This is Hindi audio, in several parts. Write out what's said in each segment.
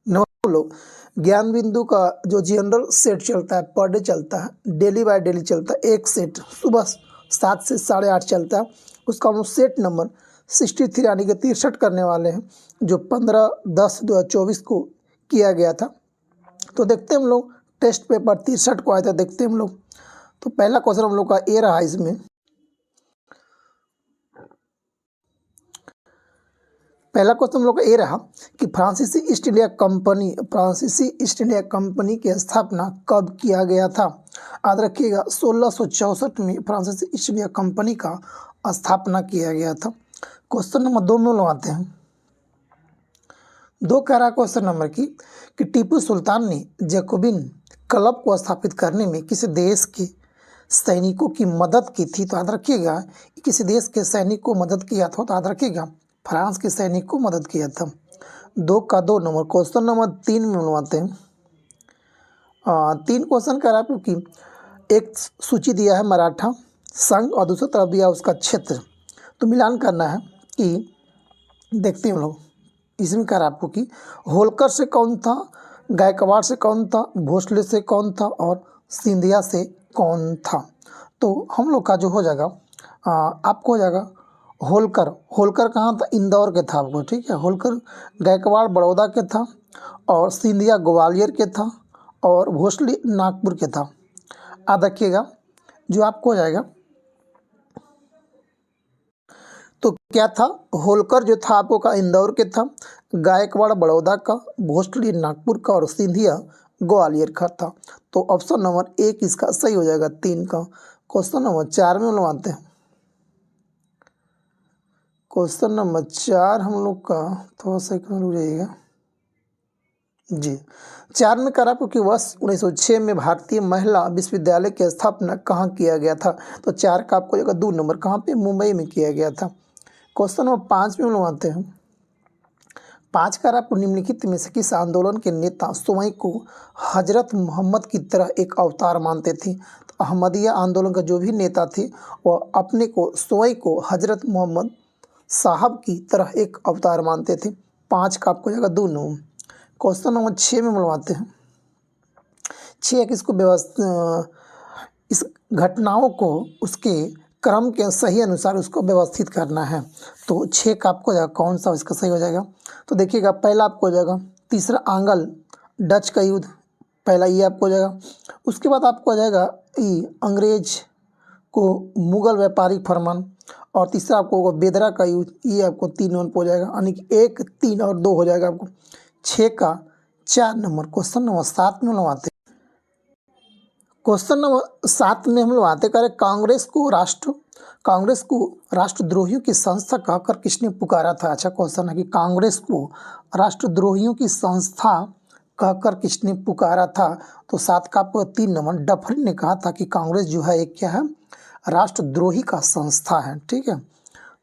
नंबर लो, ज्ञान बिंदु का जो जनरल सेट चलता है पर डे चलता है, डेली बाय डेली चलता है, एक सेट सुबह 7 से 8:30 चलता है, उसका हम लोग सेट नंबर 63 यानी कि 63 करने वाले हैं, जो 15/10/2024 को किया गया था। तो देखते हैं हम लोग टेस्ट पेपर 63 को आया था, देखते हैं हम लोग। तो पहला क्वेश्चन हम लोग का ए रहा इसमें। पहला क्वेश्चन हम लोग का ये रहा कि फ्रांसीसी ईस्ट इंडिया कंपनी की स्थापना कब किया गया था। याद रखिएगा 1664 में फ्रांसीसी ईस्ट इंडिया कंपनी का स्थापना किया गया था। क्वेश्चन नंबर 2 में लोग आते हैं। 2 कह रहा क्वेश्चन नंबर कि टीपू सुल्तान ने जैकोबिन क्लब को स्थापित करने में किस देश के सैनिकों की मदद की थी। तो याद रखिएगा किसी देश के सैनिक को मदद किया था, तो याद रखिएगा फ्रांस के सैनिक को मदद किया था। 2 का 2 नंबर। क्वेश्चन नंबर 3 में बनवाते हैं। 3 क्वेश्चन कह रहा है कि एक सूची दिया है मराठा संघ और दूसरी तरफ दिया उसका क्षेत्र, तो मिलान करना है कि देखते हैं हम लोग। इसमें कह रहा है आपको कि होलकर से कौन था, गायकवाड़ से कौन था, भोसले से कौन था और सिंधिया से कौन था। तो हम लोग का जो हो जाएगा आपको हो जाएगा होलकर। होलकर कहाँ था, इंदौर के था आपको, ठीक है। होलकर गायकवाड़ बड़ौदा के था और सिंधिया ग्वालियर के था और भोसले नागपुर के था। याद रखिएगा जो आपको हो जाएगा तो क्या था, होलकर जो था आपको का इंदौर के था, गायकवाड़ बड़ौदा का, भोसले नागपुर का और सिंधिया ग्वालियर का था। तो ऑप्शन नंबर 1 इसका सही हो जाएगा 3 का। क्वेश्चन नंबर 4 में हम आते हैं। क्वेश्चन नंबर 4 हम लोग का थोड़ा सा रुक जाइएगा जी। 4 में करा क्योंकि वर्ष 1906 में भारतीय महिला विश्वविद्यालय की स्थापना कहाँ किया गया था। तो 4 का आपको जगह 2 नंबर कहाँ पे, मुंबई में किया गया था। क्वेश्चन नंबर 5 में हम लोग आते हैं। 5 का आपको निम्नलिखित में से किस आंदोलन के नेता स्वयं को हजरत मोहम्मद की तरह एक अवतार मानते थे। तो अहमदिया आंदोलन का जो भी नेता थे वह अपने को स्वयं को हजरत मोहम्मद साहब की तरह एक अवतार मानते थे। 5 का आपको जगह 2 नंबर। क्वेश्चन नंबर 6 में बनवाते हैं। 6 किसको इस घटनाओं को उसके क्रम के सही अनुसार उसको व्यवस्थित करना है। तो 6 का आपको जाएगा कौन सा इसका सही हो जाएगा। तो देखिएगा पहला आपको हो जाएगा तीसरा आंग्ल डच का युद्ध, पहला ये आपको हो जाएगा। उसके बाद आपको हो जाएगा अंग्रेज को मुगल व्यापारिक फरमान और तीसरा आपको होगा बेदरा का युद्ध, ये आपको 3 नंबर पर हो जाएगा, यानी कि 1, 3 और 2 हो जाएगा आपको। 6 का 4 नंबर। क्वेश्चन नंबर 7 में हम लोग आते हैं। क्वेश्चन नंबर 7 में हम लोग आते करें कांग्रेस को राष्ट्रद्रोहियों की संस्था कहकर किसने पुकारा था। अच्छा क्वेश्चन है कि कांग्रेस को राष्ट्रद्रोहियों की संस्था कहकर किसने पुकारा था। तो 7 का आपको 3 नंबर। डफरिन ने कहा था कि कांग्रेस जो है एक क्या है, राष्ट्रद्रोही का संस्था है, ठीक है।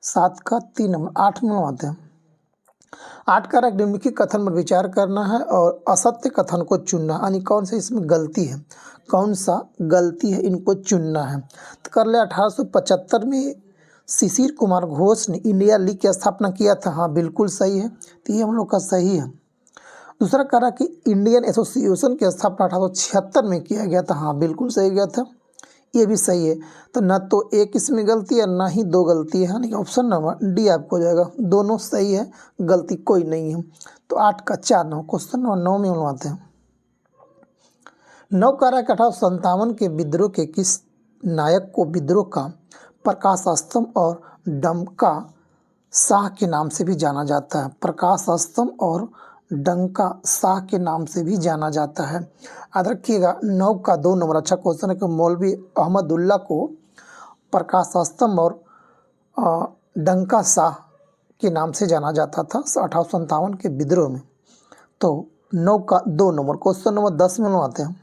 7 का 3 नंबर। 8 में आते हैं। 8 का निम्नलिखित कथन पर विचार करना है और असत्य कथन को चुनना, यानी कौन सा इसमें गलती है, कौन सा गलती है इनको चुनना है। तो कर ले 1875 में शिशिर कुमार घोष ने इंडिया लीग की स्थापना किया था। हाँ बिल्कुल सही है, तो ये हम लोग का सही है। दूसरा कह रहा कि इंडियन एसोसिएशन की स्थापना 1876 में किया गया था। हाँ बिल्कुल सही गया था, ये भी सही है। तो न तो एक इसमें गलती है ना ही 2 गलती है, यानी कि ऑप्शन नंबर डी आपको हो जाएगा, दोनों सही है, गलती कोई नहीं है। तो 8 का 4 9। क्वेश्चन नंबर 9 में हम आते हैं। 9 कह रहा है 1857 के विद्रोह के किस नायक को विद्रोह का प्रकाश स्तंभ और डंका शाह के नाम से भी जाना जाता है। प्रकाश स्तंभ और डंका शाह के नाम से भी जाना जाता है। याद रखिएगा 9 का 2 नंबर। अच्छा क्वेश्चन है कि मौलवी अहमदुल्ला को प्रकाश स्तंभ और डंका शाह के नाम से जाना जाता था 1857 के विद्रोह में। तो 9 का 2 नंबर। क्वेश्चन नंबर 10 में आते हैं।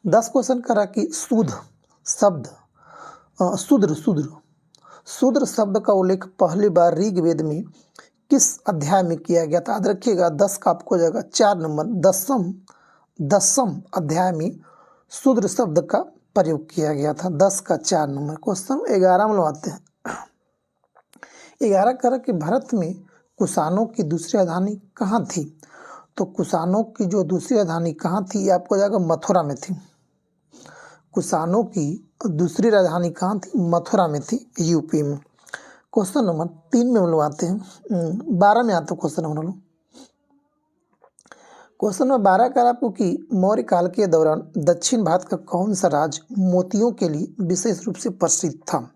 10 क्वेश्चन करा कि शूद्र शब्द का उल्लेख पहली बार ऋग्वेद में किस अध्याय में किया गया था। याद रखिएगा 10 का आपको हो जाएगा 4 नंबर। 10वीं अध्याय में शूद्र शब्द का प्रयोग किया गया था। 10 का 4 नंबर। क्वेश्चन 11 में आते हैं। 11 कह रहा कि भारत में कुषाणों की दूसरी राजधानी कहाँ थी? तो कुषाणों की जो दूसरी राजधानी कहाँ थी, ये आपको जाएगा मथुरा में थी। कुषाणों की दूसरी राजधानी कहाँ थी? मथुरा में थी, यूपी में। क्वेश्चन नंबर 3 में हम लोग आते हैं, 12 में आते हैं क्वेश्चन नंबर लोग। क्वेश्चन नंबर 12 का आपको कि मौर्य काल के दौरान दक्षिण भारत का कौन सा राज्य मोतियों के लिए विशेष रूप से प्रसिद्ध था?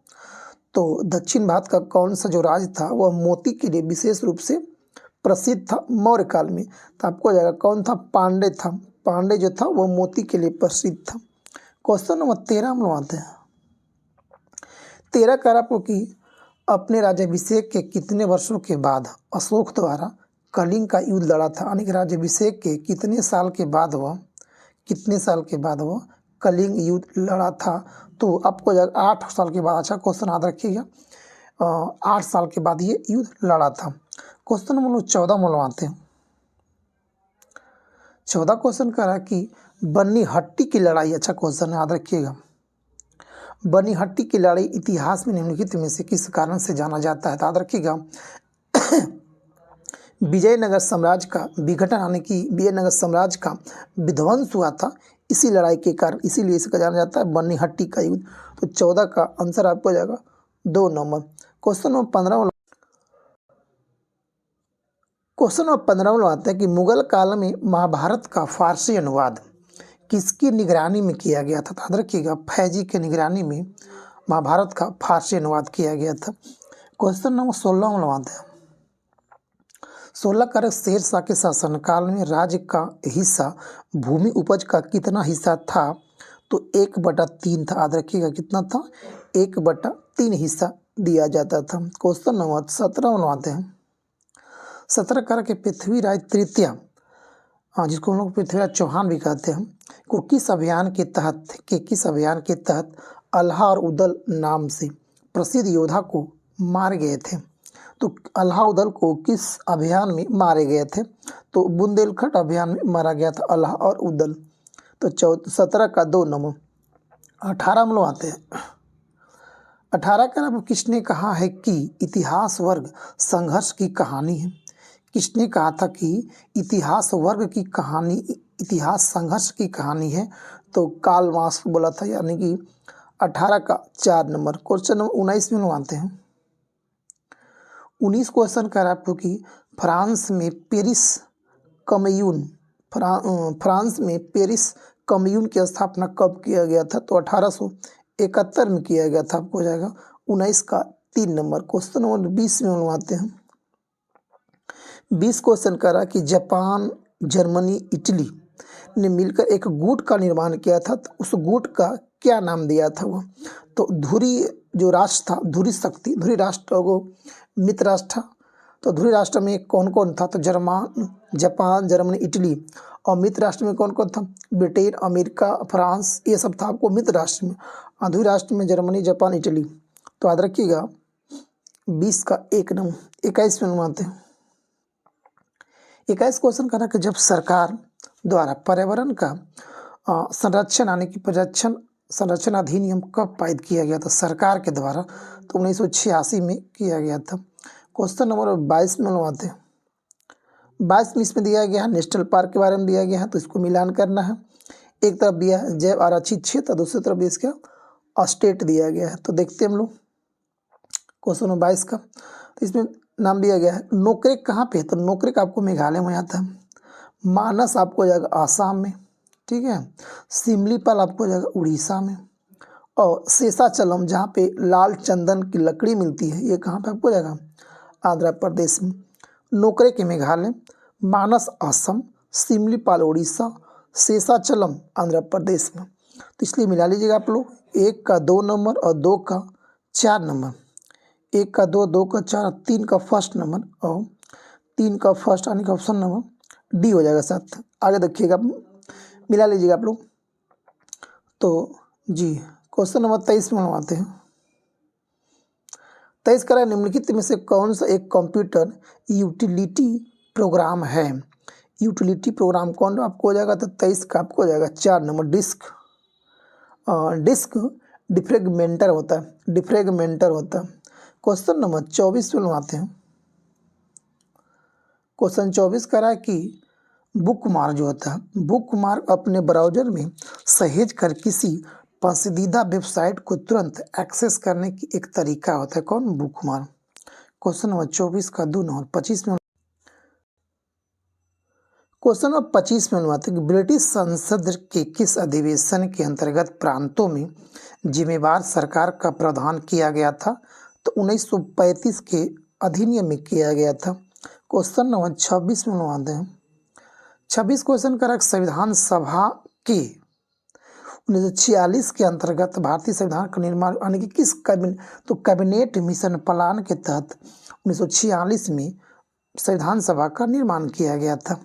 तो दक्षिण भारत का कौन सा जो राज्य था वह मोती के लिए विशेष रूप से प्रसिद्ध था मौर्य काल में? तो आपको हो जाएगा कौन था? पांडे था। पांडे जो था वह मोती के लिए प्रसिद्ध था। क्वेश्चन नंबर 13 हम लोग आते हैं। 13 का आपको कि अपने राज्याभिषेक के कितने वर्षों के बाद अशोक द्वारा कलिंग का युद्ध लड़ा था? यानी कि राज्याभिषेक के कितने साल के बाद वह कलिंग युद्ध लड़ा था? तो आपको 8 साल के बाद। अच्छा क्वेश्चन याद रखिएगा, 8 साल के बाद ये युद्ध लड़ा था। क्वेश्चन नंबर 14 में आते हैं। 14 क्वेश्चन कह रहा है कि बनीहट्टी की लड़ाई, अच्छा क्वेश्चन याद रखिएगा, बनीहट्टी की लड़ाई इतिहास में निम्नलिखित में से किस कारण से जाना जाता है? तो याद रखिएगा विजयनगर साम्राज्य का विघटन, यानी कि विजयनगर साम्राज्य का विध्वंस हुआ था इसी लड़ाई के कारण, इसीलिए इसका जाना जाता है बनीहट्टी का युद्ध। तो 14 का आंसर आपको हो जाएगा 2 नंबर। क्वेश्चन नंबर 15 में आते हैं कि मुगल काल में महाभारत का फारसी अनुवाद किसकी निगरानी में किया गया था? याद रखिएगा फैजी के निगरानी में महाभारत का फारसी अनुवाद किया गया था। क्वेश्चन नंबर 16 में आते हैं। 16 का शेरशाह के शासनकाल में राज्य का हिस्सा भूमि उपज का कितना हिस्सा था? तो 1/3 था। याद रखिएगा कितना था? 1/3 हिस्सा दिया जाता था। क्वेश्चन नंबर 17 में आते हैं। 17 का कि पृथ्वीराज तृतीय, जिसको हम लोग पृथ्वीराज चौहान भी कहते हैं, को किस अभियान के तहत अल्लाह और उदल नाम से प्रसिद्ध योद्धा को मार गए थे? तो अल्लाह उदल को किस अभियान में मारे गए थे? तो बुंदेलखंड अभियान में मारा गया था अल्लाह और उदल। तो 17 का 2 नंबर। 18 में लोग आते हैं। 18 का नाम किसने कहा है कि इतिहास वर्ग संघर्ष की कहानी है? किसने कहा था कि इतिहास संघर्ष की कहानी है? तो कार्ल मार्क्स बोला था, यानी कि 18 का 4 नंबर। क्वेश्चन नंबर 19 में लोग आते हैं। 19 क्वेश्चन कह रहा है आपको कि फ्रांस में पेरिस कम्यून की स्थापना कब किया गया था? तो 1871 में किया गया था। आपको हो जाएगा 19 का 3 नंबर। क्वेश्चन नंबर 20 में हम आते हैं। 20 क्वेश्चन कह रहा है कि जापान, जर्मनी, इटली ने मिलकर एक गुट का निर्माण किया था, तो उस गुट का क्या नाम दिया था वह? तो धुरी जो राष्ट्र था, धुरी राष्ट्र वो मित्र राष्ट्र था। तो धुरी राष्ट्र में कौन कौन था? तो जापान, जर्मनी, इटली। और मित्र राष्ट्र में कौन कौन था? ब्रिटेन, अमेरिका, फ्रांस, ये सब था आपको मित्र राष्ट्र में। धुरी राष्ट्र में जर्मनी, जापान, इटली। तो याद रखिएगा 20 का 1 नंबर। 21 में आते हैं। 21 क्वेश्चन कहना कि जब सरकार द्वारा पर्यावरण का संरक्षण, यानी कि पर्यावरण संरक्षण अधिनियम कब पारित किया गया था सरकार के द्वारा? तो 1986 में किया गया था। क्वेश्चन नंबर 22 में लोग आते हैं। 22 में इसमें दिया गया है नेशनल पार्क के बारे में दिया गया है, तो इसको मिलान करना है। एक तरफ दिया है जैव आरक्षित क्षेत्र, दूसरी तरफ इसका स्टेट दिया गया है। तो देखते हैं हम लोग क्वेश्चन नंबर 22 का। तो इसमें नाम दिया गया है नोकरेक कहाँ पे है? तो नोकरेक आपको मेघालय में आता है। मानस आपको हो जाएगा आसाम में, ठीक है। सिमलीपाल आपको हो जाएगा उड़ीसा में। और शेषाचलम जहाँ पे लाल चंदन की लकड़ी मिलती है, ये कहाँ पे आपको हो जाएगा? आंध्र प्रदेश में। नोकरेक मेघालय, मानस असम, सिमलीपाल उड़ीसा, शेषाचलम आंध्र प्रदेश में। तो इसलिए मिला लीजिएगा आप लोग। 1 का 2 नंबर और 2 का 4 नंबर। 1 का 2, 2 का 4, 3 का फर्स्ट नंबर और 3 का फर्स्ट, यानी कि ऑप्शन नंबर डी हो जाएगा 7। आगे देखिएगा, मिला लीजिएगा आप लोग। तो जी क्वेश्चन नंबर 23 में हम आते हैं। 23 कह रहा है निम्नलिखित में से कौन सा एक कंप्यूटर यूटिलिटी प्रोग्राम है? यूटिलिटी प्रोग्राम कौन आपको हो जाएगा? तो 23 का आपको हो जाएगा 4 नंबर। डिस्क डिफ्रेगमेंटर होता है। क्वेश्चन नंबर 24 में हम आते हैं। क्वेश्चन 24 कह रहा है कि बुक मार्क जो होता है, बुक मार्क अपने ब्राउजर में सहेज कर किसी पसंदीदा वेबसाइट को तुरंत एक्सेस करने की एक तरीका होता है। कौन? Book mark. क्वेश्चन नंबर 24 का 2 नंबर 25 में क्वेश्चन नंबर 25 में अनुवाद है कि ब्रिटिश संसद के किस अधिवेशन के अंतर्गत प्रांतों में जिम्मेवार सरकार का प्रावधान किया गया था? तो 1935 के अधिनियम में किया गया था। क्वेश्चन नंबर 26 में अनुवाद है 26 क्वेश्चन का संविधान सभा के 1946 के अंतर्गत भारतीय संविधान का निर्माण यानी कि किस कैबिनेट, तो कैबिनेट मिशन प्लान के तहत 1946 में संविधान सभा का निर्माण किया गया था।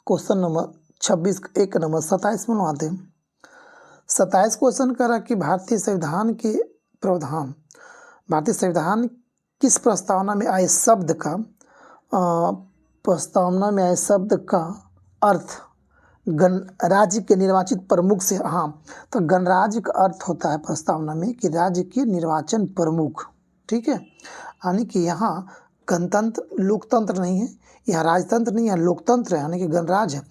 क्वेश्चन नंबर 26 एक नंबर 27 में आते हैं 27 क्वेश्चन करा कि भारतीय संविधान के प्रावधान, भारतीय संविधान किस प्रस्तावना में आए शब्द का प्रस्तावना में आए शब्द का अर्थ गणराज्य के निर्वाचित प्रमुख से, हाँ तो गणराज्य का अर्थ होता है प्रस्तावना में कि राज्य के निर्वाचन प्रमुख। ठीक है, यानी कि यहाँ गणतंत्र लोकतंत्र नहीं है, यहाँ राजतंत्र नहीं है, लोकतंत्र है, यानी कि गणराज्य है।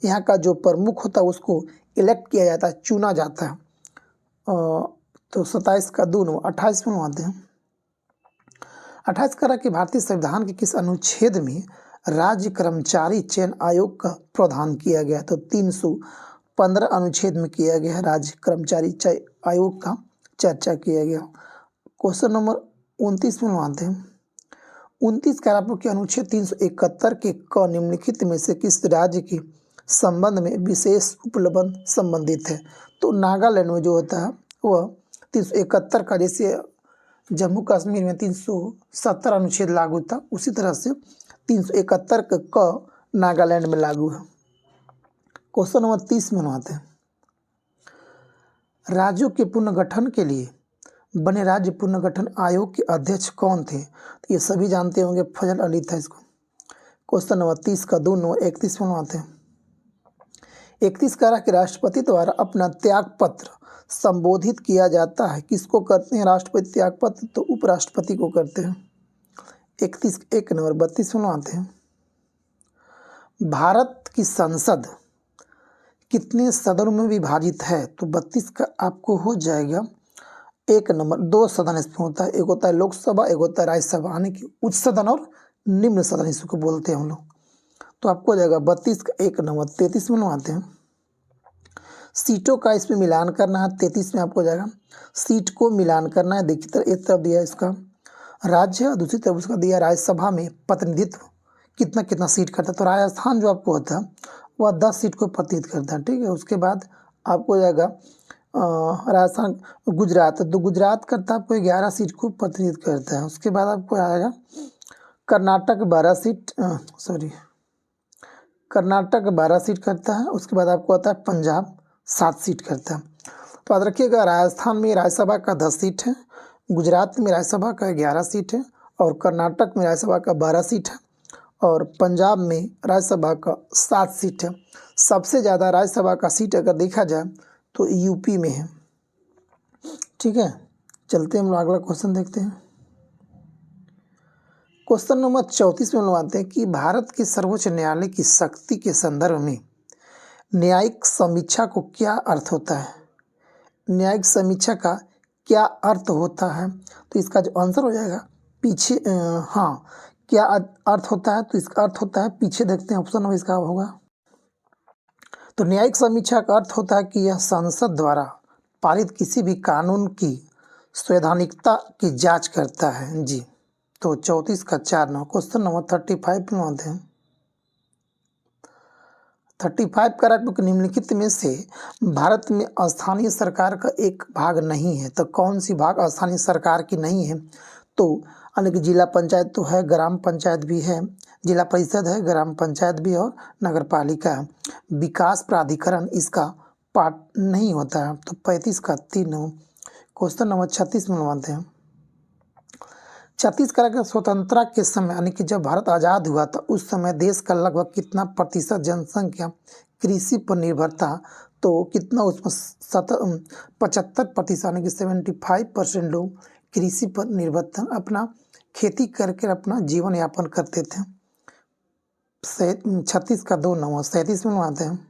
यहाँ का जो प्रमुख होता है उसको इलेक्ट किया जाता है, चुना जाता है। तो 27 का 2 नंबर 28 में आते हैं 28 करा कि भारतीय संविधान के किस अनुच्छेद में राज्य कर्मचारी चयन आयोग का प्रावधान किया गया? तो 315 अनुच्छेद में किया गया है, राज्य कर्मचारी चयन आयोग का चर्चा किया गया। क्वेश्चन नंबर 29 में आते हैं 29 कह रहा कि अनुच्छेद 371 के क निम्नलिखित में से किस राज्य के संबंध में विशेष उपलब्ध संबंधित है? तो नागालैंड में जो होता है वह 371 का, जैसे जम्मू कश्मीर में 370 अनुच्छेद लागू था, उसी तरह से 371 का नागालैंड में लागू है। क्वेश्चन नंबर 30 में आते हैं राज्यों के पुनर्गठन के लिए बने राज्य पुनर्गठन आयोग के अध्यक्ष कौन थे? तो ये सभी जानते होंगे, फजल अली था इसको। क्वेश्चन नंबर 30 का 2 नंबर 31 में आते हैं 31 कह रहा कि राष्ट्रपति द्वारा अपना त्याग पत्र संबोधित किया जाता है, किसको करते हैं राष्ट्रपति त्याग पत्र? तो उपराष्ट्रपति को करते हैं। 31 एक नंबर 32 में आते हैं भारत की संसद कितने सदनों में विभाजित है? तो 32 का आपको हो जाएगा एक नंबर 2 सदन इसमें होता है, एक होता है लोकसभा, एक होता है राज्यसभा, यानी कि उच्च सदन और निम्न सदन इसको बोलते हैं हम लोग। तो आपको हो जाएगा 32 का एक नंबर 33 में आते हैं सीटों का इसमें मिलान करना है। 33 में आपको हो जाएगा सीट को मिलान करना है। देखिए एक तरफ दिया इसका राज्य, दूसरी तरफ उसका दिया राज्यसभा में प्रतिनिधित्व कितना कितना सीट करता है। तो राजस्थान जो आपको होता है वह 10 सीट को प्रतिनिधित्व करता है। ठीक है, उसके बाद आपको हो जाएगा राजस्थान, गुजरात, तो गुजरात करता है आपको 11 सीट को प्रतिनिधित्व करता है। उसके बाद आपको आएगा कर्नाटक 12 सीट, कर्नाटक 12 सीट करता है। उसके बाद आपको आता है पंजाब 7 सीट करता है। तो याद रखिएगा राजस्थान में राज्यसभा का 10 सीट है, गुजरात में राज्यसभा का 11 सीट है, और कर्नाटक में राज्यसभा का 12 सीट है, और पंजाब में राज्यसभा का 7 सीट है। सबसे ज़्यादा राज्यसभा का सीट अगर देखा जाए तो यूपी में है। ठीक है, चलते हम लोग अगला क्वेश्चन देखते हैं। क्वेश्चन नंबर 34 में लोग आते हैं कि भारत के सर्वोच्च न्यायालय की शक्ति के संदर्भ में न्यायिक समीक्षा को क्या अर्थ होता है? न्यायिक समीक्षा का क्या अर्थ होता है? तो इसका जो आंसर हो जाएगा पीछे, हाँ क्या अर्थ होता है? तो इसका अर्थ होता है, पीछे देखते हैं ऑप्शन नंबर इसका होगा। तो न्यायिक समीक्षा का अर्थ होता है कि यह संसद द्वारा पारित किसी भी कानून की संवैधानिकता की जांच करता है। जी, तो 34 का 4 नंबर। क्वेश्चन नंबर 35 में आते हैं 35 का निम्नलिखित में से भारत में स्थानीय सरकार का एक भाग नहीं है। तो कौन सी भाग स्थानीय सरकार की नहीं है? तो यानी कि जिला पंचायत तो है, ग्राम पंचायत भी है, जिला परिषद है, ग्राम पंचायत भी और नगर पालिका है। विकास प्राधिकरण इसका पार्ट नहीं होता है। तो 35 का 3 नंबर। क्वेश्चन नंबर 36 में बनवाते हैं 36 का स्वतंत्रता के समय यानी कि जब भारत आज़ाद हुआ था उस समय देश का लगभग कितना प्रतिशत जनसंख्या कृषि पर निर्भर था? तो कितना उसमें 75% यानी कि 75% लोग कृषि पर निर्भर था, अपना खेती करके अपना जीवन यापन करते थे। 36 का 2 नंबर 37 में बनवाते हैं।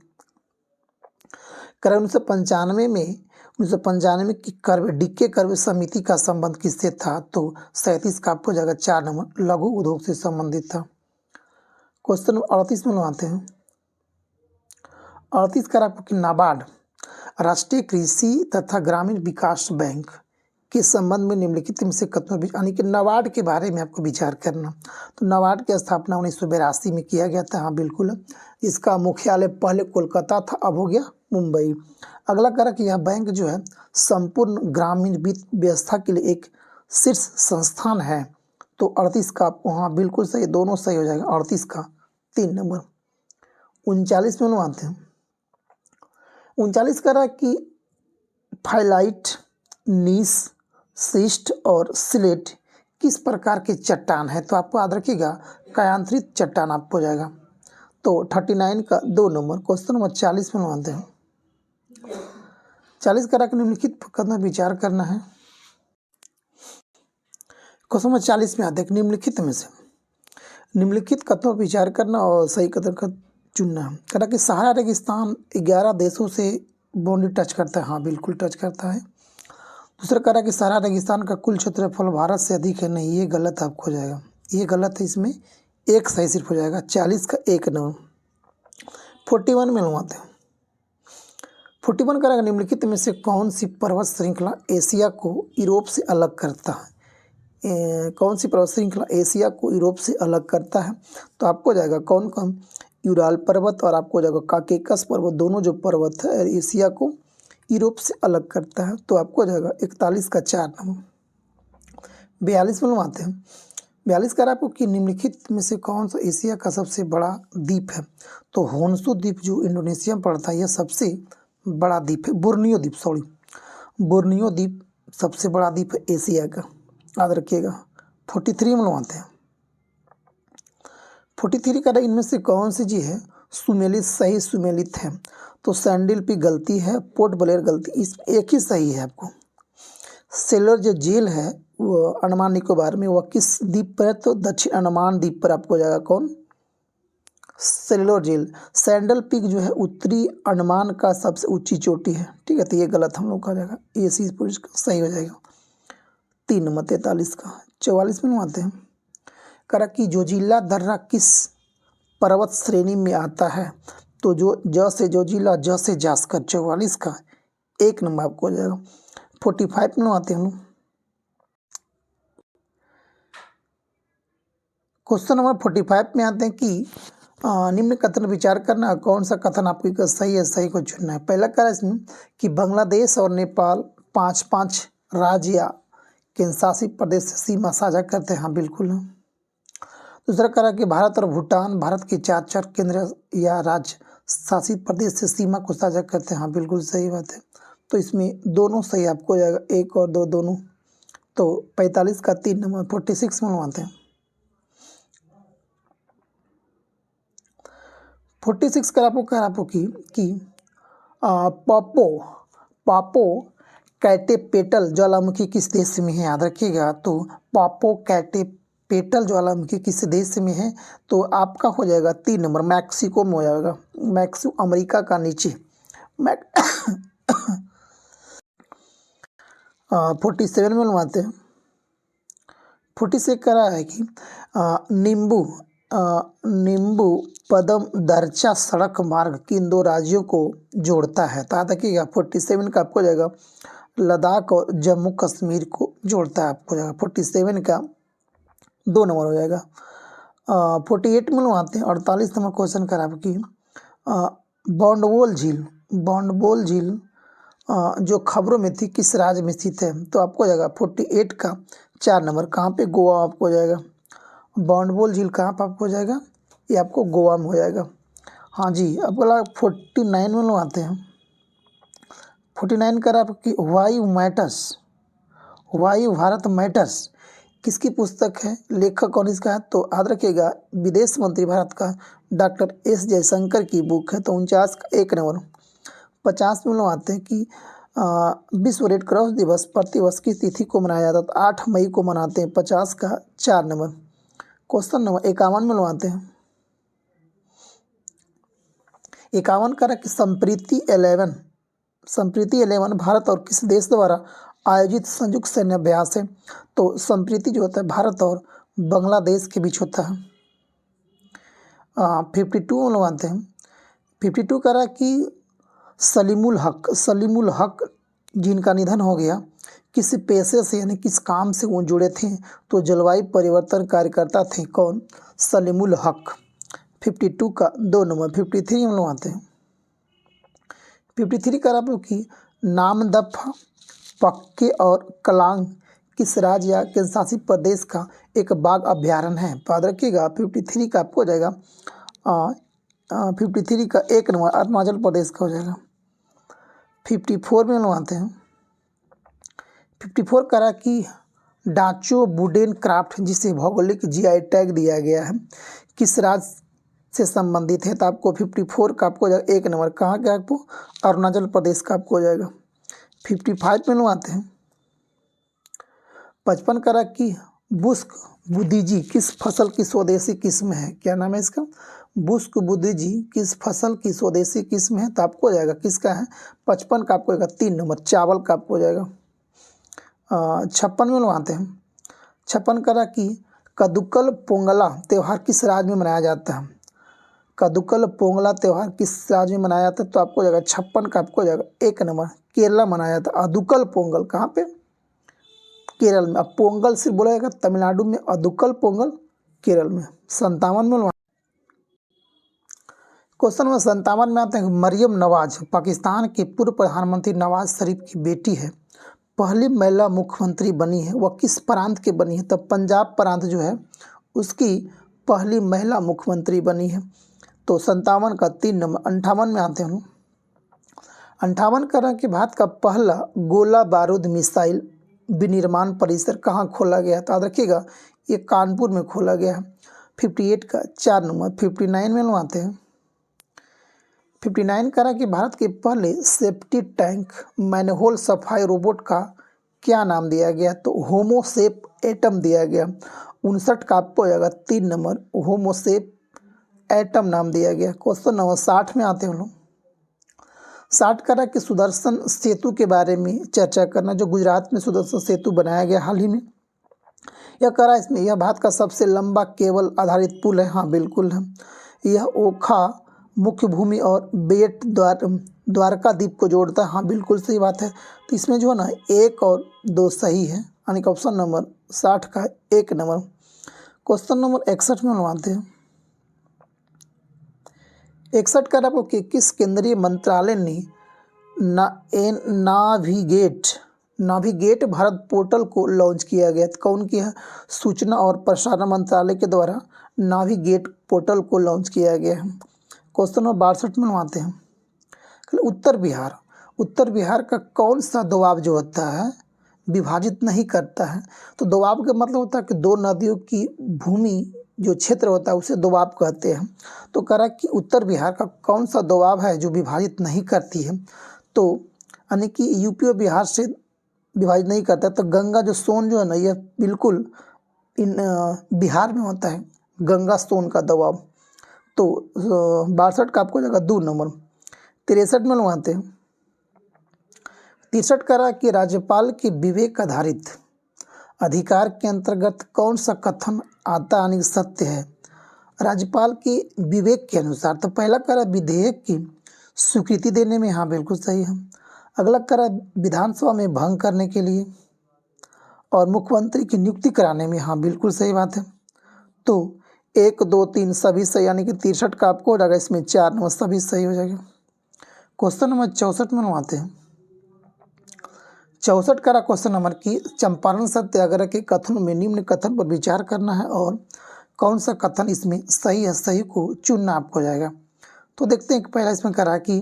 करें 1995 की कर्वे डीके कर्वे समिति का संबंध किससे था? तो 37 का आपको जाएगा 4 नंबर लघु उद्योग से संबंधित था। क्वेश्चन नंबर 38 में बनवाते हैं। 38 का आपको कि नाबार्ड राष्ट्रीय कृषि तथा ग्रामीण विकास बैंक के संबंध में निम्नलिखित में से कथनों यानी कि नाबार्ड के बारे में आपको विचार करना। तो नाबार्ड की स्थापना 1982 में किया गया था। हाँ बिल्कुल। इसका मुख्यालय पहले कोलकाता था, अब हो गया मुंबई। अगला करा कि यह बैंक जो है संपूर्ण ग्रामीण वित्त व्यवस्था के लिए एक शीर्ष संस्थान है। तो 38 का आपको हाँ बिल्कुल सही, दोनों सही हो जाएगा। 38 का 3 नंबर। 39 में बनवाते हैं। 39 करा कि फाइलाइट, नीस, शिस्ट और स्लेट किस प्रकार के चट्टान है? तो आपको याद रखिएगा कायांतरित चट्टान आपको जाएगा। तो 39 का 2 नंबर। क्वेश्चन नंबर 40 में बनवाते हैं। 40 करा के निम्नलिखित कथनों विचार करना है। क्वेश्चन नंबर 40 में आते हैं निम्नलिखित में से निम्नलिखित कथनों पर विचार करना और सही कथन का चुनना है। करा कि सहारा रेगिस्तान 11 देशों से बाउंड्री टच करता है। हाँ बिल्कुल टच करता है। दूसरा करा कि सहारा रेगिस्तान का कुल क्षेत्रफल भारत से अधिक है। नहीं, ये गलत आपको हो जाएगा, ये गलत है। इसमें एक सही सिर्फ हो जाएगा। 40 का 1 नंबर। 41 में बनवाते हैं। 41 करा निम्नलिखित में से कौन सी पर्वत श्रृंखला एशिया को यूरोप से अलग करता है? कौन सी पर्वत श्रृंखला एशिया को यूरोप से अलग करता है? तो आपको जाएगा कौन कौन, यूराल पर्वत और आपको जाएगा काकेकस पर्वत, दोनों जो पर्वत है एशिया को यूरोप से अलग करता है। तो आपको जाएगा 41 का 4 नंबर। 42 में बनवाते हैं। 42 का आपको कि निम्नलिखित में से कौन सा एशिया का सबसे बड़ा द्वीप है? तो होन्शु द्वीप जो इंडोनेशिया में पड़ता है, यह सबसे बड़ा द्वीप है। बोर्नियो द्वीप सबसे बड़ा द्वीप है एशिया का, याद रखिएगा। 43 में बनवाते हैं। 43 का इनमें से कौन सी जी है सुमेलित सही सुमेलित है? तो सैंडिल पे गलती है, पोर्ट ब्लेयर गलती, इस एक ही सही है आपको। सेलर जो झील है वो अंडमान निकोबार में, वह किस द्वीप पर है? तो दक्षिण अंडमान द्वीप पर आपको जाएगा कौन, सेलुलर झील। सैंडल पीक जो है उत्तरी अंडमान का सबसे ऊंची चोटी है। ठीक है, तो ये गलत हम लोग का जाएगा, ये चीज सही हो जाएगा। 3 नंबर। 43 का 44 में आते हैं। करा कि जोजिला दर्रा किस पर्वत श्रेणी में आता है? तो जो ज से जोजिला, ज से जास्कर। 44 का 1 नंबर आपको हो जाएगा। 45 में आते हैं हम लोग। क्वेश्चन नंबर 45 में आते हैं कि निम्न कथन विचार करना, कौन सा कथन आपको सही है, सही को चुनना है। पहला करा इसमें कि बांग्लादेश और नेपाल 5-5 राज्य या केंद्र शासित प्रदेश से सीमा साझा करते हैं। हाँ बिल्कुल। दूसरा करा कि भारत और भूटान भारत के 4-4 केंद्र या राज्य शासित प्रदेश से सीमा को साझा करते हैं। हाँ बिल्कुल सही बात है। तो इसमें दोनों सही आपको हो जाएगा, 1 और 2 दोनों। तो 45 का 3 नंबर। 46 में बनवाते हैं। 46 का आपको कह आपको कि पापो कैटेपेटल ज्वालामुखी किस देश में है? याद रखिएगा। तो पापो कैटेपेटल ज्वालामुखी किस देश में है? तो आपका हो जाएगा 3 नंबर, मैक्सिको में हो जाएगा। मैक्सिको अमेरिका का नीचे 47 में बनवाते हैं। 46 कह रहा है कि नींबू पदम दर्चा सड़क मार्ग किन 2 राज्यों को जोड़ता है? तो याद रखिएगा 47 का आपको जाएगा लद्दाख और जम्मू कश्मीर को जोड़ता है, आपको जाएगा 47 का 2 नंबर हो जाएगा। 48 में आते हैं। 48 नंबर क्वेश्चन करा कि बॉन्डबोल झील जो खबरों में थी किस राज्य में स्थित है? तो आपको जाएगा 48 का 4 नंबर। कहाँ पे? गोवा आपको जाएगा। बॉन्डबोल झील कहाँ पर आपको जाएगा? ये आपको गोवा में हो जाएगा। हाँ जी। अब अगला 49 में लोग आते हैं। 49 कर आपकी वायु भारत मैटर्स किसकी पुस्तक है? लेखक कौन इसका है? तो याद रखिएगा विदेश मंत्री भारत का डॉक्टर एस जयशंकर की बुक है। तो 49 का 1 नंबर। 50 में लोग आते हैं कि विश्व रेड क्रॉस दिवस प्रतिवर्ष की तिथि को मनाया जाता है? तो 8 मई को मनाते हैं। 50 का 4 नंबर। क्वेश्चन नंबर 51 में लोग आते हैं। 51 कह रहा है कि संप्रीति 11 भारत और किस देश द्वारा आयोजित संयुक्त सैन्य अभ्यास है। तो संप्रीति जो होता है भारत और बांग्लादेश के बीच होता है। 52 में मानते हैं। 52 कह रहा है कि सलीमुल हक जिनका निधन हो गया, किस पेशे से यानी किस काम से वो जुड़े थे। तो जलवायु परिवर्तन कार्यकर्ता थे। कौन? सलीमुल हक। 52 का 2 नंबर। 53 हम लोग आते हैं। 53 कह रहा है कि नामदफा, पक्के और कलांग किस राज्य या केंद्र शासित प्रदेश का एक बाघ अभ्यारण्य है। तो याद रखिएगा 53 का आपको हो जाएगा 53 का 1 नंबर अरुणाचल प्रदेश का हो जाएगा। 54 में हम आते हैं। 54 कह रहा कि डाचो वुडन क्राफ्ट जिसे भौगोलिक जीआई टैग दिया गया है किस राज्य से संबंधित है। तो आपको 54 का आपको हो जाएगा 1 नंबर। कहाँ का आपको? अरुणाचल प्रदेश का आपको हो जाएगा। 55 में आते हैं। 55 कह रहा कि बुस्क बुद्धिजी किस फसल की स्वदेशी किस्म है। क्या नाम है इसका? बुस्क बुद्धिजी किस फसल की स्वदेशी किस्म है। तो आपको हो जाएगा किसका है? 55 का आपको होगा 3 नंबर चावल का आपको हो जाएगा। 56 में आते हैं। 56 कह रहा कि कदुकल पोंगला त्यौहार किस राज्य में मनाया जाता है। कदुकल पोंगला त्यौहार किस राज्य में मनाया जाता है। तो आपको हो जाएगा 56 का आपको हो जाएगा 1 नंबर केरला मनाया जाता है। अदुकल पोंगल कहाँ पे? केरल में। अब पोंगल सिर्फ बोला जाएगा तमिलनाडु में, अदुकल पोंगल केरल में। 57 में क्वेश्चन नंबर 57 में आते हैं। मरियम नवाज पाकिस्तान के पूर्व प्रधानमंत्री नवाज शरीफ की बेटी है, पहली महिला मुख्यमंत्री बनी है। वह किस प्रांत के बनी है। तब पंजाब प्रांत जो है उसकी पहली महिला मुख्यमंत्री बनी है। तो 57 का 3 नंबर। 58 में आते हैं। 58 कह रहा है कि भारत का पहला गोला बारूद मिसाइल विनिर्माण परिसर कहाँ खोला गया। तो याद रखिएगा ये कानपुर में खोला गया है। 58 का 4 नंबर। 59 में हम आते हैं। 59 कह रहा है कि भारत के पहले सेप्टी टैंक मैनहोल सफाई रोबोट का क्या नाम दिया गया। तो होमोसेप एटम दिया गया। 59 का आपको हो जाएगा 3 नंबर होमोसेप एटम नाम दिया गया। क्वेश्चन नंबर 60 में आते हैं हम लोग। 60 कह रहा है कि सुदर्शन सेतु के बारे में चर्चा करना, जो गुजरात में सुदर्शन सेतु बनाया गया हाल ही में। यह कह रहा है इसमें यह भारत का सबसे लंबा केबल आधारित पुल है। हाँ बिल्कुल है। यह ओखा मुख्य भूमि और बेट द्वारका द्वीप को जोड़ता है। हाँ बिल्कुल सही बात है। तो इसमें जो है ना 1 और 2 सही है, यानी कि ऑप्शन नंबर 60 का 1 नंबर। क्वेश्चन नंबर 61 में हम आते हैं। 61 का आपको कि किस केंद्रीय मंत्रालय ने नाविगेट भारत पोर्टल को लॉन्च किया गया। तो कौन किया? सूचना और प्रसारण मंत्रालय के द्वारा नाविगेट पोर्टल को लॉन्च किया गया है। क्वेश्चन नंबर 62 में आते हैं। उत्तर बिहार का कौन सा दोआब जो होता है विभाजित नहीं करता है। तो दोआब का मतलब होता है कि 2 नदियों की भूमि जो क्षेत्र होता है उसे दोआब कहते हैं। तो कह रहा है कि उत्तर बिहार का कौन सा दोआब है जो विभाजित नहीं करती है। तो यानी कि यूपी और बिहार से विभाजित नहीं करता। तो गंगा जो सोन जो है ना, यह बिल्कुल इन बिहार में होता है गंगा सोन का दोआब। तो 62 का आपको जगह 2 नंबर। 63 में लगाते हैं। 63 कह रहा है कि राज्यपाल के विवेक आधारित अधिकार के अंतर्गत कौन सा कथन आता यानी सत्य है। राज्यपाल के विवेक के अनुसार। तो पहला कह रहा है विधेयक की स्वीकृति देने में। हाँ बिल्कुल सही है। अगला कह रहा है विधानसभा में भंग करने के लिए और मुख्यमंत्री की नियुक्ति कराने में। हाँ बिल्कुल सही बात है। तो 1 2 3 सभी सही, यानी कि 63 का आपको हो जाएगा इसमें 4 नंबर सभी सही हो जाएगा। क्वेश्चन नंबर 64 में आते हैं। 64 का क्वेश्चन नंबर की चंपारण सत्याग्रह के कथन में निम्न कथन पर विचार करना है और कौन सा कथन इसमें सही है, सही को चुनना आपको हो जाएगा। तो देखते हैं कि पहला इसमें करा कि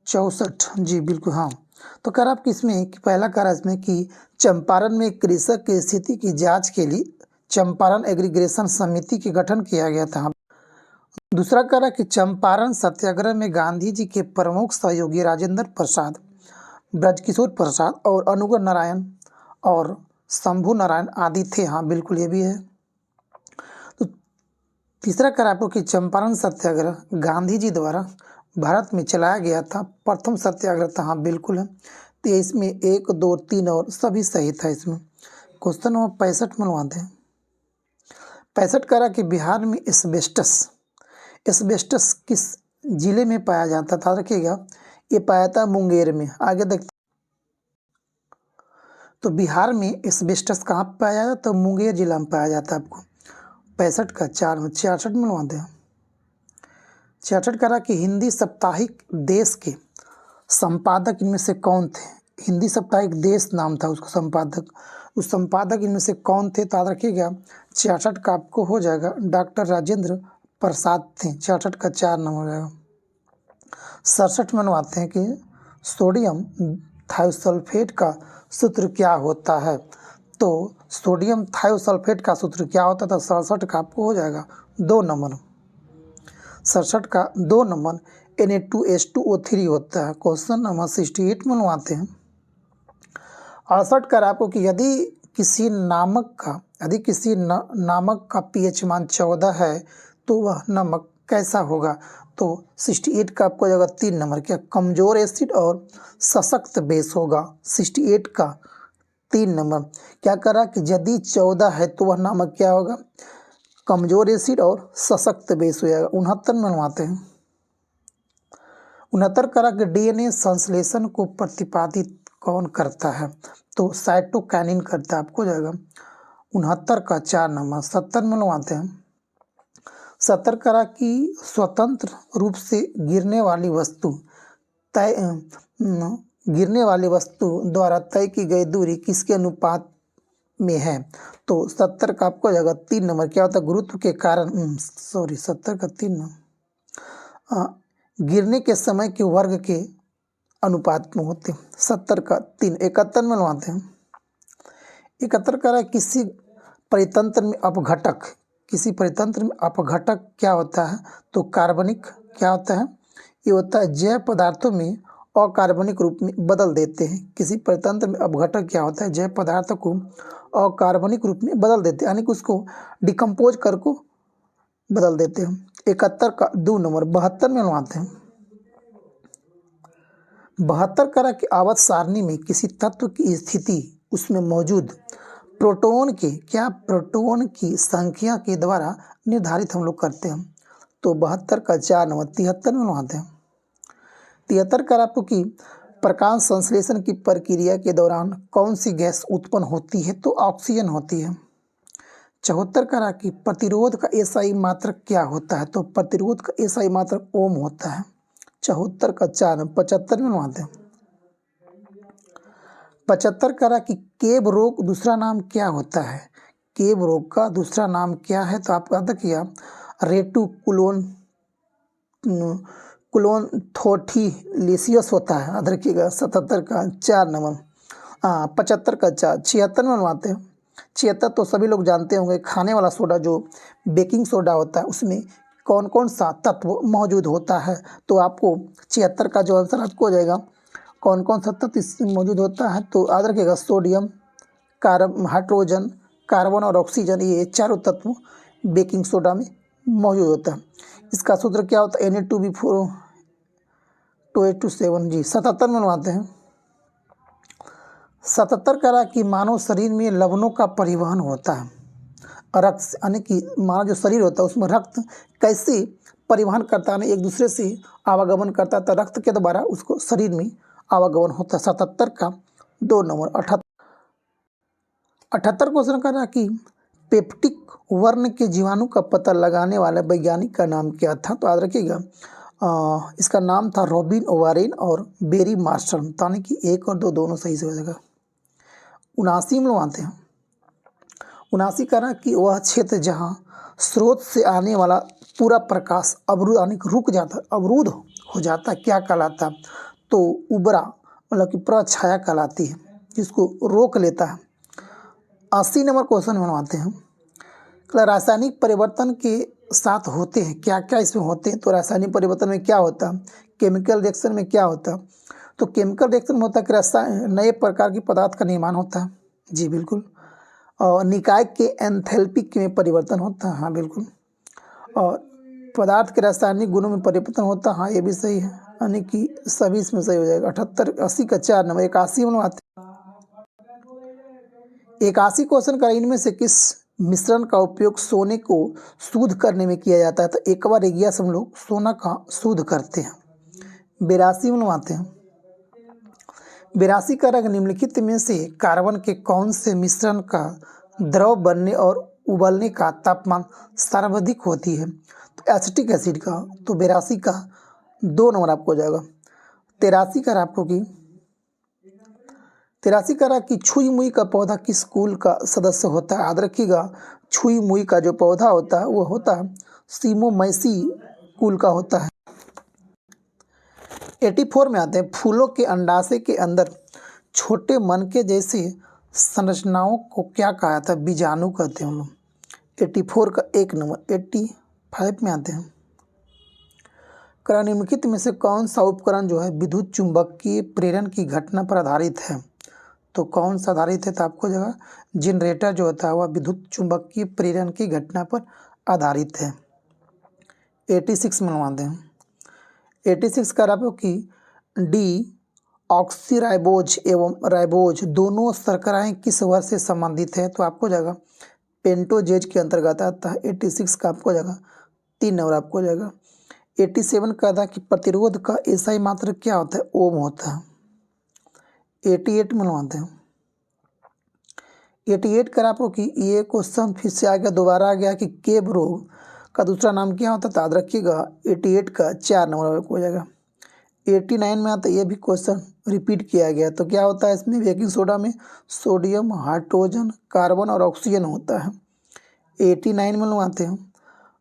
64 जी बिल्कुल हाँ। तो कह रहा आपकी इसमें कि पहला कह रहा है इसमें कि चंपारण में कृषक की स्थिति की जांच के लिए चंपारण एग्रीगेशन समिति के गठन किया गया था। दूसरा कह रहा कि चंपारण सत्याग्रह में गांधी जी के प्रमुख सहयोगी राजेंद्र प्रसाद, ब्रजकिशोर प्रसाद और अनुग्रह नारायण और शंभू नारायण आदि थे। हाँ बिल्कुल ये भी है। तो तीसरा कर आपको कि चंपारण सत्याग्रह गांधी जी द्वारा भारत में चलाया गया था प्रथम सत्याग्रह था। हाँ बिल्कुल है। तो इसमें 1, 2, 3 और सभी सही था इसमें। क्वेश्चन नंबर 65 मनवाते हैं। 65 करा कि बिहार में एस्बेस्टस किस जिले में पाया जाता था? रखिएगा, ये पाया था मुंगेर में। आगे देखते तो बिहार में एस्बेस्टस कहाँ पे पाया जाता? तो मुंगेर जिला में पाया जाता है आपको। 65 का 4 में 66 मनवाते हैं। 66 करा कि हिंदी साप्ताहिक देश के संपादक इनमें से कौन थे? हिंदी साप्ताहिक देश नाम था उसका संपादक। उस संपादक इनमें से कौन थे? तो याद रखिएगा 66 का आपको हो जाएगा डॉक्टर राजेंद्र प्रसाद थे। 66 का 4 नंबर हो जाएगा। 67 मनवाते हैं कि सोडियम थायोसल्फेट का सूत्र क्या होता है? तो सोडियम थायोसल्फेट का सूत्र क्या होता था? 67 का आपको हो जाएगा 2 नंबर। 67 का 2 नंबर Na2H2O3 होता है। क्वेश्चन नंबर 68 मनवाते हैं। 68 कर आपको कि यदि किसी नामक का pH मान 14 है तो वह नमक कैसा होगा? तो 68 का आपको जगह 3 नंबर क्या कमजोर एसिड और सशक्त बेस होगा। 68 का 3 नंबर क्या करा कि यदि 14 है तो वह नमक क्या होगा? कमजोर एसिड और सशक्त बेस हो जाएगा। 69 मनवाते हैं। 69 करा कि DNA संश्लेषण को प्रतिपादित कौन करता है? तो साइटोकाइनिन करता है। आपको जाएगा 69 का 4 नंबर। 70 मनवाते हैं। 70 करा कि स्वतंत्र रूप से गिरने वाली वस्तु द्वारा तय की गई दूरी किसके अनुपात में है? तो 70 का आपको जाएगा 3 नंबर क्या होता है? गुरुत्व के कारण 70 का 3 नंबर गिरने के समय के वर्ग के अनुपात में होते हैं। 70 का 3। 71 मनवाते हैं। 71 करा किसी परितंत्र में अपघटक क्या होता है? तो कार्बनिक क्या होता है? ये होता है जैव पदार्थों में अकार्बनिक रूप में बदल देते हैं। किसी परितंत्र में अपघटक क्या होता है? जैव पदार्थों को अकार्बनिक रूप में बदल देते हैं, यानी कि उसको डिकम्पोज कर को बदल देते हैं। 71 का 2 नंबर। 72 में मनवाते हैं। 72 करा कि आवर्त सारणी में किसी तत्व की स्थिति उसमें मौजूद प्रोटॉन की संख्या के द्वारा निर्धारित हम लोग करते हैं। तो 72 का 4 नंबर। 73 में मनवाते हैं। 73 करा आपको कि प्रकाश संश्लेषण की प्रक्रिया के दौरान कौन सी गैस उत्पन्न होती है? तो ऑक्सीजन होती है। 74 करा कि प्रतिरोध का एसआई मात्रक क्या होता है? तो प्रतिरोध का एसआई मात्रक ओम होता है। 74 का 4 नंबर। 75 में मनवाते हैं। 75 करा कि केब रोग दूसरा नाम क्या होता है? केब रोग का दूसरा नाम क्या है? तो आपका देखिए रेटुकुलोन्थोठीलिसियस होता है। याद रखिएगा। 77 का 4 नंबर। 75 का 4। 76 में मनवाते हैं। 76 तो सभी लोग जानते होंगे, खाने वाला सोडा जो बेकिंग सोडा होता है उसमें कौन कौन सा तत्व मौजूद होता है? तो आपको 76 का जो आंसर आपको हो जाएगा कौन कौन सा तत्व इसमें मौजूद होता है? तो याद रखिएगा सोडियम, हाइड्रोजन, कार्बन और ऑक्सीजन, ये चारों तत्व बेकिंग सोडा में मौजूद होता है। इसका सूत्र क्या होता है? Na2B4 2H2 जी। 77 में बनवाते हैं। 77 करा कि मानव शरीर में लवणों का परिवहन होता है। रक्त यानी कि मानव जो शरीर होता है उसमें रक्त कैसे परिवहन करता है, एक दूसरे से आवागमन करता है, तो रक्त के द्वारा उसको शरीर में आवागमन होता है। 77 का 2 नंबर। 78 क्वेश्चन कर रहा कि पेप्टिक वर्ण के जीवाणु का पता लगाने वाले वैज्ञानिक का नाम क्या था? तो याद रखिएगा इसका नाम था रॉबिन ओवारेन और बेरी मार्शल, यानी कि 1 और 2 दोनों सही से हो जाएगा। 79 में आते हैं। 79 करा कि वह क्षेत्र जहाँ स्रोत से आने वाला पूरा प्रकाश अवरुद्ध हो जाता क्या कहलाता? तो उबरा मतलब कि प्रछाया कहलाती है, जिसको रोक लेता है। 80 नंबर क्वेश्चन बनवाते हैं। रासायनिक परिवर्तन के साथ होते हैं क्या क्या इसमें होते हैं? तो रासायनिक परिवर्तन में क्या होता है? केमिकल रिएक्शन में क्या होता है? तो केमिकल रिएक्शन में होता है कि नए प्रकार की पदार्थ का निर्माण होता है। जी बिल्कुल। और निकाय के एंथैल्पी में परिवर्तन होता है। हाँ बिल्कुल। और पदार्थ के रासायनिक गुणों में परिवर्तन होता है, हाँ ये भी सही है, यानी कि सभी इसमें सही हो जाएगा। 78 80 का 4 नंबर 81 बनवाते हैं। 81 क्वेश्चन का इनमें से किस मिश्रण का उपयोग सोने को शुद्ध करने में किया जाता है? तो एक बार एगिया से हम लोग सोना का शुद्ध करते हैं। 82 बनवाते हैं। 82 का रंग निम्नलिखित में से कार्बन के कौन से मिश्रण का द्रव बनने और उबलने का तापमान सर्वाधिक होती है? तो एसिटिक एसिड का, तो 82 का 2 नंबर आपको हो जाएगा। 83 का आपको की 83 का कि छुई मुई का पौधा किस कुल का सदस्य होता है? याद रखिएगा, छुई मुई का जो पौधा होता है वो होता है सीमोमैसी कुल का होता है। 84 में आते हैं, फूलों के अंडाशय के अंदर छोटे मनके जैसे संरचनाओं को क्या कहा जाता है? बीजाणु कहते हैं हम लोग। 84 का 1 नंबर। 85 में आते हैं, निम्नलिखित में से कौन सा उपकरण जो है विद्युत चुंबकीय प्रेरण की घटना पर आधारित है? तो कौन सा आधारित है? तो आपको जगह जनरेटर जो होता है वह विद्युत चुंबकीय प्रेरण की घटना पर आधारित है। 86 में मनवाते हैं। 86 का आपको कि डी ऑक्सीराइबोज एवं राइबोज दोनों शर्कराएं किस वर्ग से संबंधित है? तो आपको जाएगा पेंटोजेज के अंतर्गत आता है। 86 का आपको जाएगा 3 नंबर आपको जाएगा। 87 का था कि प्रतिरोध का एसआई मात्रा क्या होता है? ओम होता है। 88 में मनवाते हैं। 88 का आपको कि ये क्वेश्चन फिर से आ गया, दोबारा आ गया कि केब रोग का दूसरा नाम क्या होता है? तो याद रखिएगा 88 का 4 नंबर हो जाएगा। 89 में आता है, ये भी क्वेश्चन रिपीट किया गया। तो क्या होता है इसमें? बेकिंग सोडा में सोडियम, हाइड्रोजन, कार्बन और ऑक्सीजन होता है। 89 में मनवाते हैं।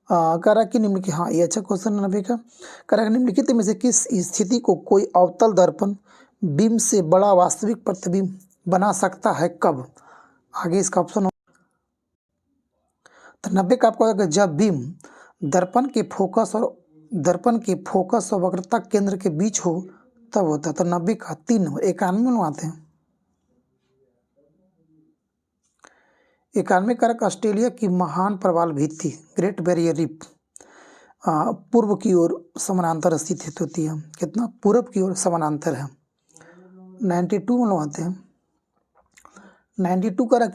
करा कि निम्नलिखित, हाँ ये अच्छा क्वेश्चन है। 90 का करा कि निम्नलिखित में से किस स्थिति को कोई अवतल दर्पण बीम से बड़ा वास्तविक प्रतिबिंब बना सकता है? कब? आगे इसका ऑप्शन हो। तो 90 का आपको आएगा जब बीम दर्पण के फोकस और वक्रता केंद्र के बीच हो तब होता है। तो 90 का 3 नंबर। 91 में बनवाते हैं। 91 कारक ऑस्ट्रेलिया की महान प्रवाल भित्ति ग्रेट बैरियर रीफ पूर्व की ओर समानांतर स्थित होती है। कितना? पूर्व की ओर समानांतर है। 92 में बनवाते हैं। 92 कारक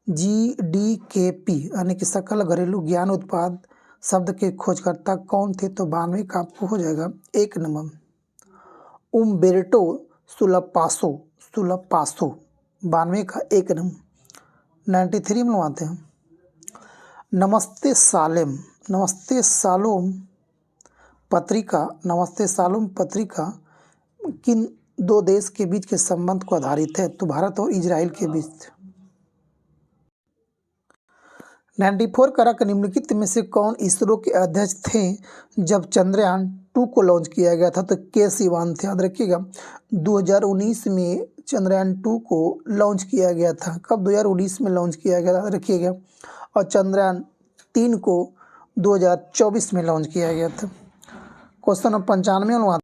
GDKP यानी कि सकल घरेलू ज्ञान उत्पाद शब्द के खोजकर्ता कौन थे? तो 92 का आपको हो जाएगा 1 नंबर उम्बेर्टो सुलपासो। 92 का 1 नंबर। 93 में बनवाते हैं। नमस्ते सालोम पत्रिका किन दो देश के बीच के संबंध को आधारित है? तो भारत और इजराइल के बीच। 94 कारक निम्नलिखित में से कौन इसरो के अध्यक्ष थे जब चंद्रयान 2 को लॉन्च किया गया था? तो के सिवान थे। याद रखिएगा 2019 में चंद्रयान 2 को लॉन्च किया गया था। कब? 2019 में लॉन्च किया गया था, याद रखिएगा। और चंद्रयान 3 को 2024 में लॉन्च किया गया था। क्वेश्चन नंबर 95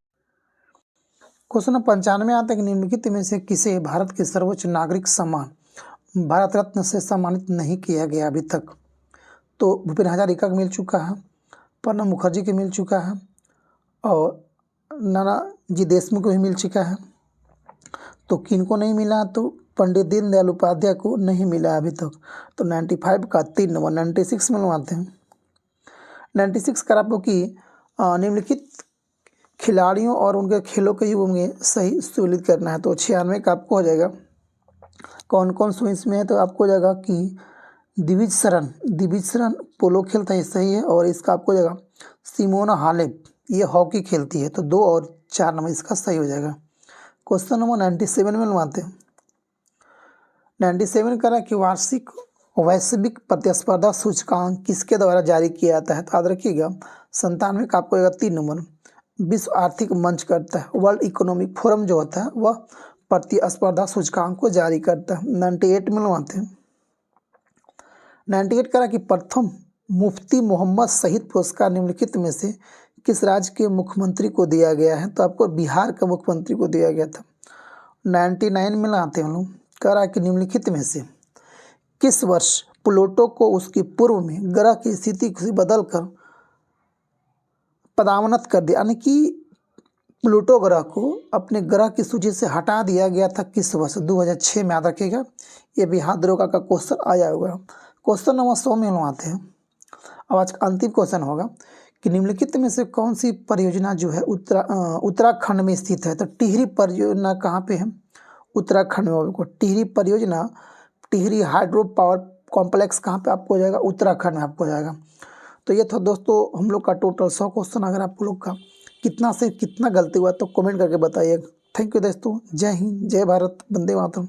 आता है कि निम्नलिखित में से किसे भारत के सर्वोच्च नागरिक सम्मान भारत रत्न से सम्मानित नहीं किया गया अभी तक? तो भूपेन हजारिका को मिल चुका है, प्रणब मुखर्जी को मिल चुका है और नानाजी देशमुख को भी मिल चुका है। तो किनको नहीं मिला? तो पंडित दीनदयाल उपाध्याय को नहीं मिला अभी तक। तो 95 का 3 नंबर। 96 में बनवाते हैं। 96 का आपको कि निम्नलिखित खिलाड़ियों और उनके खेलों के युग में सही सुलित करना है। तो 96 का आपको हो जाएगा। कौन कौन सो इसमें है? तो आपको हो जाएगा कि दिविज शरण पोलो खेलता है, सही है। और इसका आपको हो जाएगा सिमोना हालेप, ये हॉकी खेलती है। तो 2 और 4 नंबर इसका सही हो जाएगा। क्वेश्चन नंबर 97 में बनवाते हैं। 97 का कि वार्षिक वैश्विक प्रतिस्पर्धा सूचकांक किसके द्वारा जारी किया जाता है? तो याद रखिएगा 97 का आपको 3 नंबर विश्व आर्थिक मंच करता है। वर्ल्ड इकोनॉमिक फोरम जो होता है वह प्रतिस्पर्धा सूचकांक को जारी करता है। 98 में बनवाते हैं। 98 का कि प्रथम मुफ्ती मोहम्मद शहीद पुरस्कार निम्नलिखित में से किस राज्य के मुख्यमंत्री को दिया गया है? तो आपको बिहार के मुख्यमंत्री को दिया गया था। 99 में लाते हैं हम लोग। कह रहा कि निम्नलिखित में से किस वर्ष प्लूटो को उसके पूर्व में ग्रह की स्थिति से बदलकर पदावनत कर दिया, यानी कि प्लूटो ग्रह को अपने ग्रह की सूची से हटा दिया गया था किस वर्ष? 2006 में। याद रखिएगा, ये बिहार दरोगा का क्वेश्चन आया हुआ है। क्वेश्चन नंबर 100 में हम आते हैं। अब आज का अंतिम क्वेश्चन होगा कि निम्नलिखित में से कौन सी परियोजना जो है उत्तराखंड में स्थित है? तो टिहरी परियोजना कहाँ पे है? उत्तराखंड में। आपको टिहरी परियोजना, टिहरी हाइड्रो पावर कॉम्प्लेक्स कहाँ पे आपको हो जाएगा? उत्तराखंड में आपको हो जाएगा। तो ये था दोस्तों हम लोग का टोटल 100 क्वेश्चन। अगर आप लोग का कितना से कितना गलती हुआ तो कमेंट करके बताइए। थैंक यू दोस्तों। जय हिंद, जय भारत, वंदे मातरम।